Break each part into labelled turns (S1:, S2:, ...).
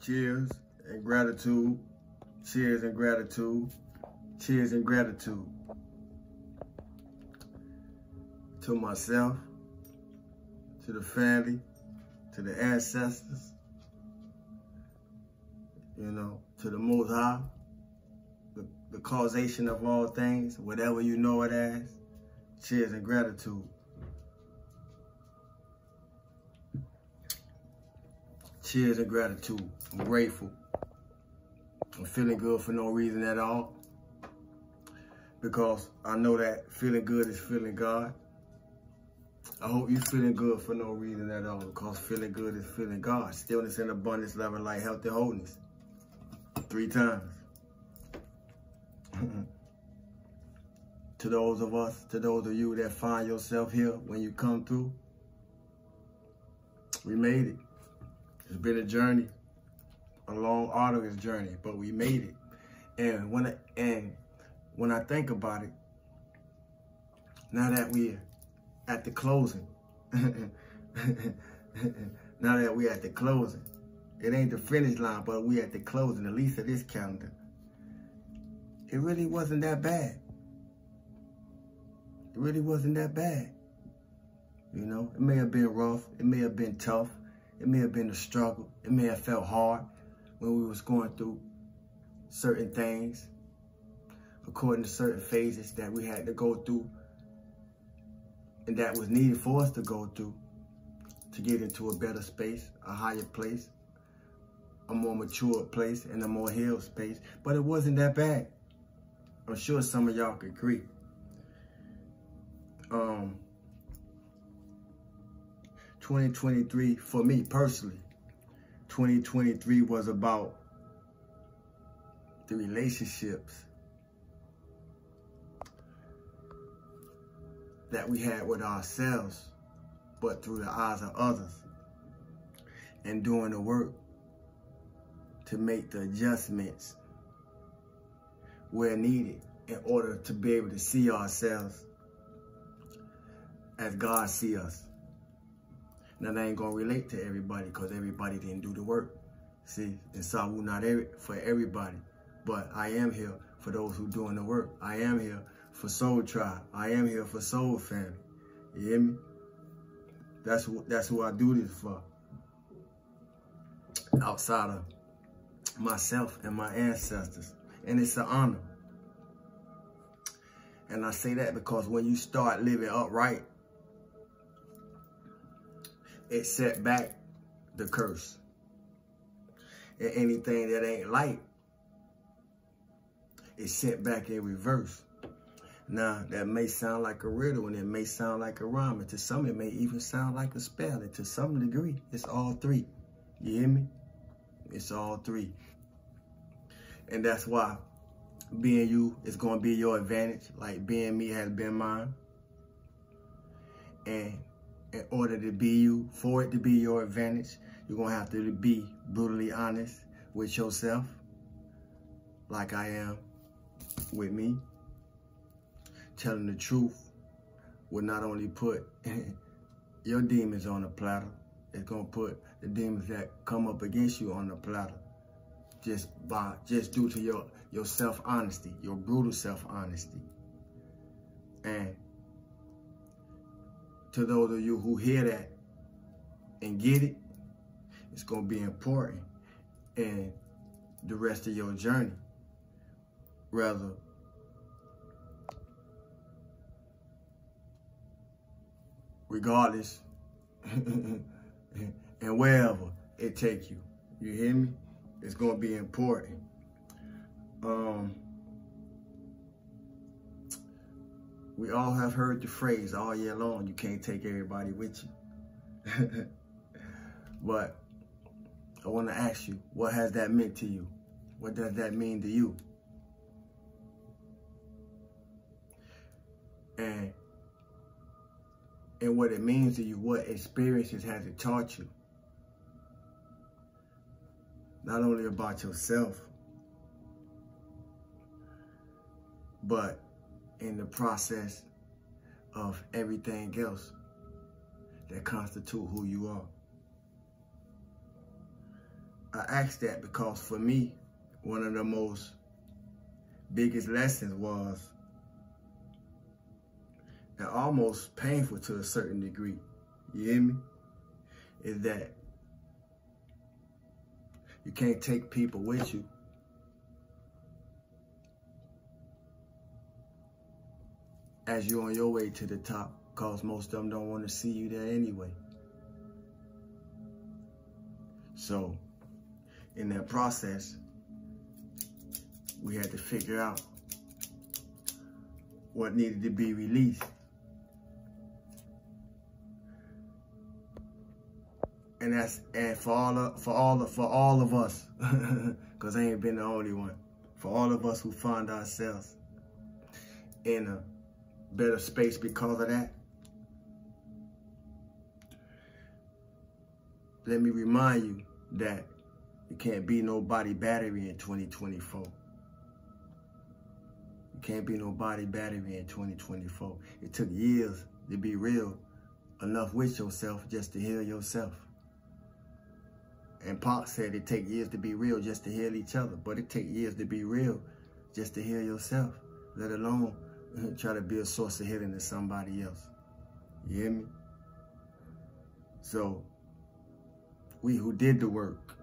S1: Cheers and gratitude. Cheers and gratitude. Cheers and gratitude. To myself, to the family, to the ancestors, to the Most High, the causation of all things, whatever you know it as. Cheers and gratitude. Cheers and gratitude. I'm grateful. I'm feeling good for no reason at all, because I know that feeling good is feeling God. I hope you're feeling good for no reason at all, because feeling good is feeling God. Stillness and abundance, love and light, health and wholeness. 3 times. To those of us, to those of you that find yourself here when you come through, we made it. It's been a journey, a long, arduous journey, but we made it. And when I think about it, now that we're at the closing, now that we're at the closing, it ain't the finish line, but we at the closing, at least of this calendar. It really wasn't that bad. It really wasn't that bad. It may have been rough. It may have been tough. It may have been a struggle. It may have felt hard when we was going through certain things, according to certain phases that we had to go through and that was needed for us to go through to get into a better space, a higher place, a more mature place, and a more healed space. But it wasn't that bad. I'm sure some of y'all could agree. 2023, for me personally, 2023 was about the relationships that we had with ourselves, but through the eyes of others, and doing the work to make the adjustments where needed in order to be able to see ourselves as God sees us. Now, that ain't gonna relate to everybody, because everybody didn't do the work. See, and Sawu not for everybody, but I am here for those who doing the work. I am here for Soul Tribe. I am here for Soul Family. You hear me? That's who I do this for. Outside of myself and my ancestors. And it's an honor. And I say that because when you start living upright, it set back the curse. And anything that ain't light, it's sent back in reverse. Now, that may sound like a riddle, and it may sound like a rhyme, and to some it may even sound like a spell, and to some degree, it's all 3. You hear me? It's all 3. And that's why being you is going to be your advantage, like being me has been mine. And in order to be you, for it to be your advantage, you're going to have to be brutally honest with yourself, like I am with me. Telling the truth will not only put your demons on the platter, it's going to put the demons that come up against you on the platter. Just due to your self-honesty, your brutal self-honesty. And to those of you who hear that and get it, it's going to be important in the rest of your journey. Rather, regardless, and wherever it take you. You hear me? It's going to be important. We all have heard the phrase all year long, you can't take everybody with you. But I want to ask you, what has that meant to you? What does that mean to you? And what it means to you, what experiences has it taught you? Not only about yourself, but in the process of everything else that constitute who you are. I asked that because for me, one of the most biggest lessons was, and almost painful to a certain degree, you hear me, is that you can't take people with you. As you're on your way to the top, because most of them don't want to see you there anyway. So, in that process, we had to figure out what needed to be released. And for all of us, because I ain't been the only one. For all of us who find ourselves in a better space because of that, let me remind you that you can't be nobody battery in 2024. You can't be nobody battery in 2024. It took years to be real enough with yourself just to heal yourself. And Pac said it take years to be real just to heal each other, but it take years to be real just to heal yourself, let alone try to be a source of healing to somebody else. You hear me? So, we who did the work,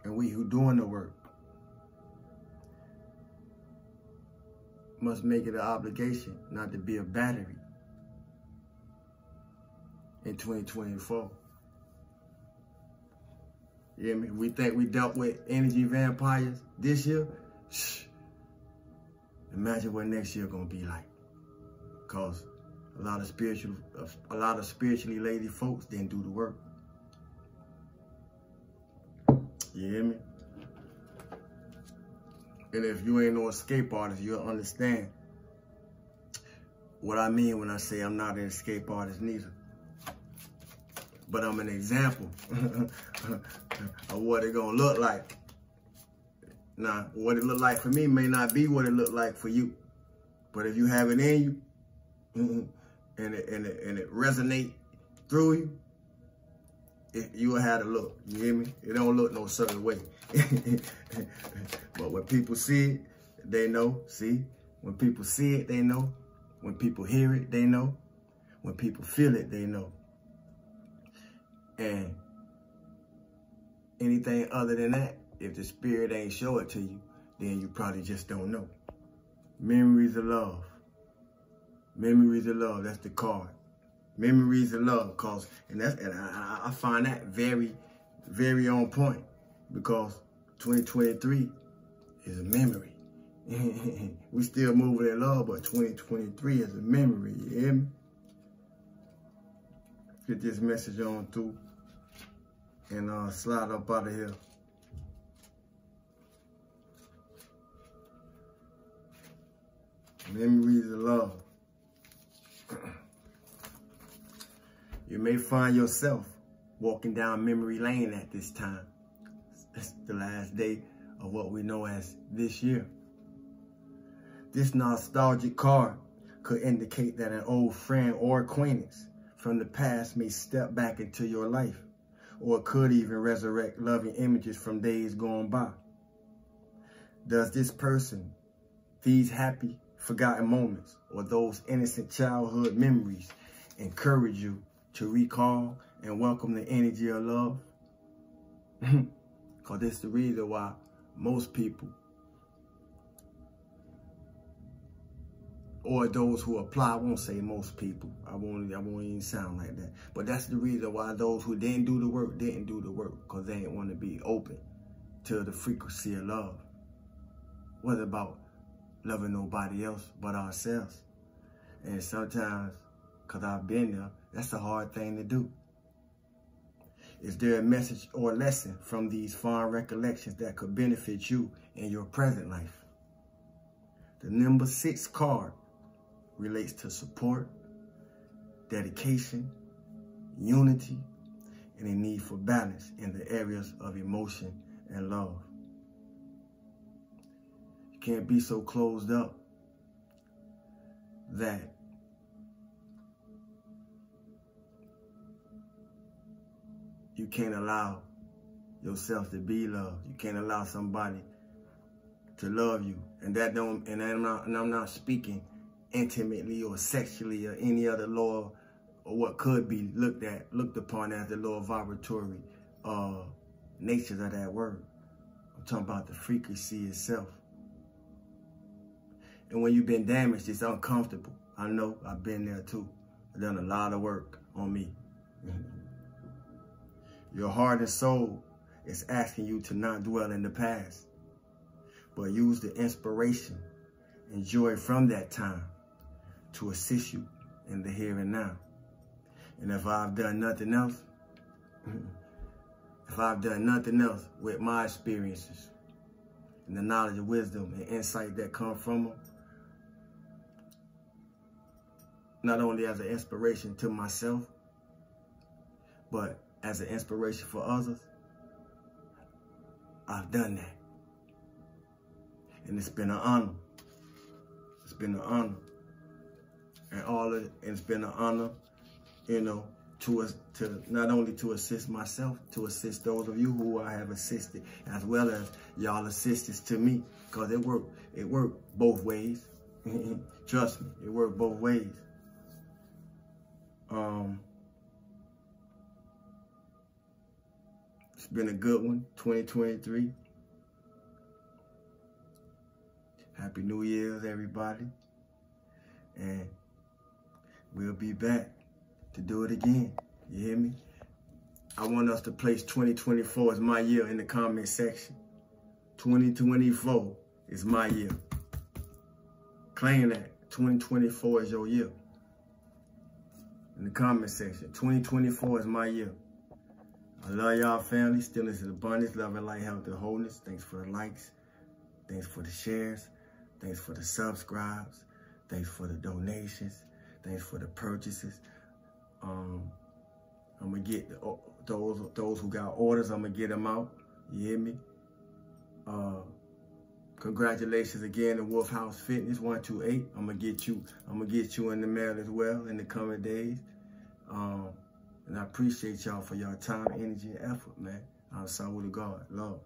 S1: and we who doing the work, must make it an obligation not to be a battery in 2024. You hear me? We think we dealt with energy vampires this year. Shh. Imagine what next year gonna be like. Cause a lot of spiritually lazy folks didn't do the work. You hear me? And if you ain't no escape artist, you'll understand what I mean when I say I'm not an escape artist neither. But I'm an example of what it gonna look like. Now, what it look like for me may not be what it look like for you. But if you have it in you, and it resonate through you, you will have to look. You hear me? It don't look no certain way. But when people see it, they know. See? When people see it, they know. When people hear it, they know. When people feel it, they know. And anything other than that, if the spirit ain't show it to you, then you probably just don't know. Memories of love. Memories of love, that's the card. Memories of love, and I find that very, very on point, because 2023 is a memory. We still moving in love, but 2023 is a memory, you hear me? Get this message on through and slide up out of here. Memories of love. You may find yourself walking down memory lane at this time. It's the last day of what we know as this year. This nostalgic card could indicate that an old friend or acquaintance from the past may step back into your life, or it could even resurrect loving images from days gone by. Does this person, these happy, forgotten moments, or those innocent childhood memories encourage you to recall and welcome the energy of love? Because this is the reason why most people, or those who apply, I won't say most people, I won't even sound like that, but that's the reason why those who didn't do the work, because they didn't want to be open to the frequency of love. What about loving nobody else but ourselves? And sometimes, because I've been there, that's a hard thing to do. Is there a message or lesson from these fond recollections that could benefit you in your present life? The number 6 card relates to support, dedication, unity, and a need for balance in the areas of emotion and love. You can't be so closed up that you can't allow yourself to be loved. You can't allow somebody to love you. And that don't, and I'm not speaking intimately or sexually or any other law or what could be looked upon as the lower vibratory natures of that word. I'm talking about the frequency itself. And when you've been damaged, it's uncomfortable. I know, I've been there too. I've done a lot of work on me. Your heart and soul is asking you to not dwell in the past, but use the inspiration and joy from that time to assist you in the here and now. And if I've done nothing else, with my experiences and the knowledge and wisdom and insight that come from them, not only as an inspiration to myself, but as an inspiration for others, I've done that. And it's been an honor. It's been an honor. And it's been an honor, you know, to not only to assist myself, to assist those of you who I have assisted, as well as y'all assistance to me, because it worked both ways. Trust me, it worked both ways. It's been a good one, 2023. Happy New Year's, everybody. And we'll be back to do it again. You hear me? I want us to place 2024 as my year in the comment section. 2024 is my year. Claim that 2024 is your year. In the comment section, 2024 is my year. I love y'all, family. Stillness and abundance, love and light, health and wholeness. Thanks for the likes. Thanks for the shares. Thanks for the subscribes. Thanks for the donations. Thanks for the purchases. I'm gonna get those who got orders. I'm gonna get them out. You hear me? Congratulations again to Wolf House Fitness 128. I'm gonna get you in the mail as well in the coming days. And I appreciate y'all for your time, energy, and effort, man. I'm sorry to God. Love.